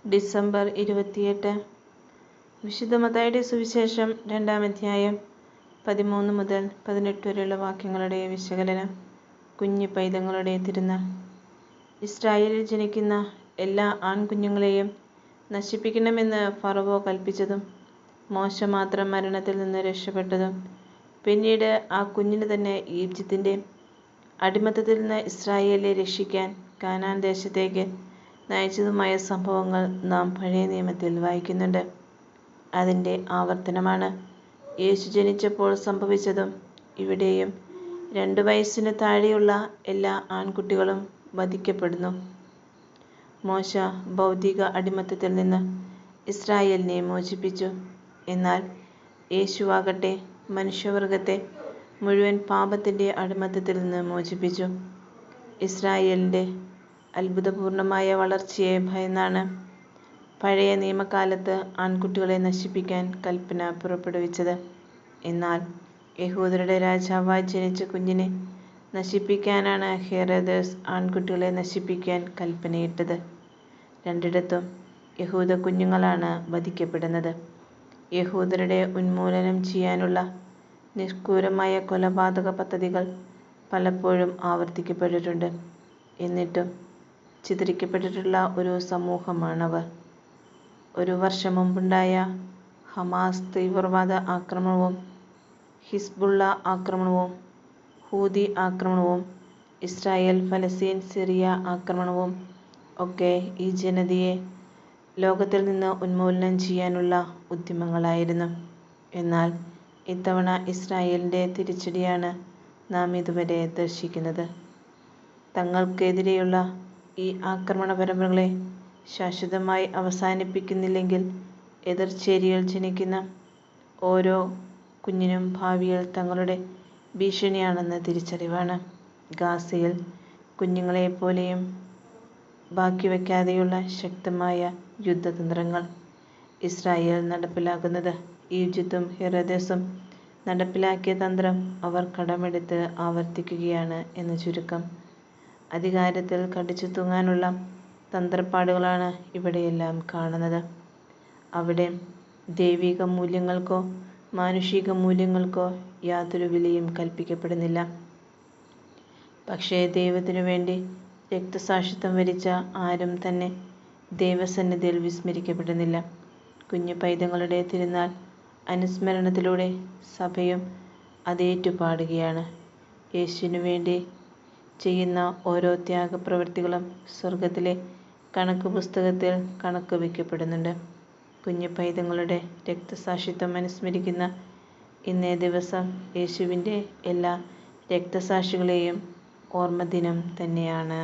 December 28. വിശുദ്ധ മത്തായിയുടെ സുവിശേഷം 2-ാം അധ്യായം 13 മുതൽ 18 വരെയുള്ള വാക്യങ്ങളുടെ വിശകലനം. കുഞ്ഞു പൈതങ്ങളുടെ തിരുനാൾ. ഇസ്രായേലിൽ ജനിക്കുന്ന എല്ലാ ആൺകുഞ്ഞുങ്ങളെയും നശിപ്പിക്കണമെന്ന് ഫറവോ കൽപ്പിച്ചതും മോശ മാത്രം മരണത്തിൽ നിന്ന് രക്ഷപ്പെട്ടതും പിന്നീട് ആ കുഞ്ഞിന് തന്നെ ഈജിപ്തിൻ്റെ അടിമത്തത്തിൽ നിന്ന് ഇസ്രായേലിനെ രക്ഷിക്കാൻ കാനാൻ ദേശത്തേക്ക് നയിച്ചതുമായ സംഭവങ്ങൾ നാം പഴയ നിയമത്തിൽ വായിക്കുന്നുണ്ട്. അതിൻ്റെ ആവർത്തനമാണ് യേശു ജനിച്ചപ്പോൾ സംഭവിച്ചതും. ഇവിടെയും 2 വയസ്സിന് താഴെയുള്ള എല്ലാ ആൺകുട്ടികളും വധിക്കപ്പെടുന്നു. മോശ ഭൗതിക അടിമത്തത്തിൽ നിന്ന് ഇസ്രായേലിനെ മോചിപ്പിച്ചു. എന്നാൽ യേശുവാകട്ടെ മനുഷ്യവർഗത്തെ മുഴുവൻ പാപത്തിൻ്റെ അടിമത്തത്തിൽ നിന്ന് മോചിപ്പിച്ചു. ഇസ്രായേലിൻ്റെ അത്ഭുതപൂർണമായ വളർച്ചയെ ഭയന്നാണ് പഴയ നിയമകാലത്ത് ആൺകുട്ടികളെ നശിപ്പിക്കാൻ കൽപ്പന പുറപ്പെടുവിച്ചത്. എന്നാൽ യഹൂദരുടെ രാജാവായി ജനിച്ച കുഞ്ഞിനെ നശിപ്പിക്കാനാണ് ഹെരോദാസ് ആൺകുട്ടികളെ നശിപ്പിക്കാൻ കൽപ്പനയിട്ടത്. രണ്ടിടത്തും യഹൂദ കുഞ്ഞുങ്ങളാണ് വധിക്കപ്പെടുന്നത്. യഹൂദരുടെ ഉന്മൂലനം ചെയ്യാനുള്ള നിഷ്ഠൂരമായ കൊലപാതക പദ്ധതികൾ പലപ്പോഴും ആവർത്തിക്കപ്പെട്ടിട്ടുണ്ട്. എന്നിട്ടും ചിതറിക്കപ്പെട്ടിട്ടുള്ള ഒരു സമൂഹമാണവർ. 1 വർഷം മുമ്പുണ്ടായ ഹമാസ് തീവ്രവാദ ആക്രമണവും ഹിസ്ബുള്ള ആക്രമണവും ഹൂതി ആക്രമണവും ഇസ്രായേൽ ഫലസ്തീൻ സിറിയ ആക്രമണവും ഒക്കെ ഈ ജനതയെ ലോകത്തിൽ നിന്ന് ഉന്മൂലനം ചെയ്യാനുള്ള ഉദ്യമങ്ങളായിരുന്നു. എന്നാൽ ഇത്തവണ ഇസ്രായേലിൻ്റെ തിരിച്ചടിയാണ് നാം ഇതുവരെ ദർശിക്കുന്നത്. തങ്ങൾക്കെതിരെയുള്ള ഈ ആക്രമണ പരമ്പരകളെ ശാശ്വതമായി അവസാനിപ്പിക്കുന്നില്ലെങ്കിൽ എതിർചേരിയിൽ ജനിക്കുന്ന ഓരോ കുഞ്ഞിനും ഭാവിയിൽ തങ്ങളുടെ ഭീഷണിയാണെന്ന തിരിച്ചറിവാണ്. ഗാസയിൽ കുഞ്ഞുങ്ങളെപ്പോലെയും ബാക്കി വയ്ക്കാതെയുള്ള ശക്തമായ യുദ്ധതന്ത്രങ്ങൾ ഇസ്രായേൽ നടപ്പിലാക്കുന്നത്. ഈജിപ്തും ഹെരോദാസും നടപ്പിലാക്കിയ തന്ത്രം അവർ കടമെടുത്ത് ആവർത്തിക്കുകയാണ് എന്ന് ചുരുക്കം. അധികാരത്തിൽ കടിച്ചു തൂങ്ങാനുള്ള തന്ത്രപ്പാടുകളാണ് ഇവിടെയെല്ലാം കാണുന്നത്. അവിടെ ദൈവിക മൂല്യങ്ങൾക്കോ മാനുഷിക മൂല്യങ്ങൾക്കോ യാതൊരു വിലയും കൽപ്പിക്കപ്പെടുന്നില്ല. പക്ഷേ ദൈവത്തിനു വേണ്ടി രക്തസാക്ഷിത്വം വരിച്ച ആരും തന്നെ ദൈവസന്നിധിയിൽ വിസ്മരിക്കപ്പെടുന്നില്ല. കുഞ്ഞു പൈതങ്ങളുടെ തിരുനാൾ അനുസ്മരണത്തിലൂടെ സഭയും അതേറ്റുപാടുകയാണ്. യേശുവിനു വേണ്ടി ചെയ്യുന്ന ഓരോ ത്യാഗപ്രവൃത്തികളും സ്വർഗത്തിലെ കണക്ക് പുസ്തകത്തിൽ കണക്ക് വയ്ക്കപ്പെടുന്നുണ്ട്. കുഞ്ഞു പൈതങ്ങളുടെ രക്തസാക്ഷിത്വം അനുസ്മരിക്കുന്ന ഇന്നേ ദിവസം യേശുവിൻ്റെ എല്ലാ രക്തസാക്ഷികളെയും ഓർമ്മദിനം തന്നെയാണ്.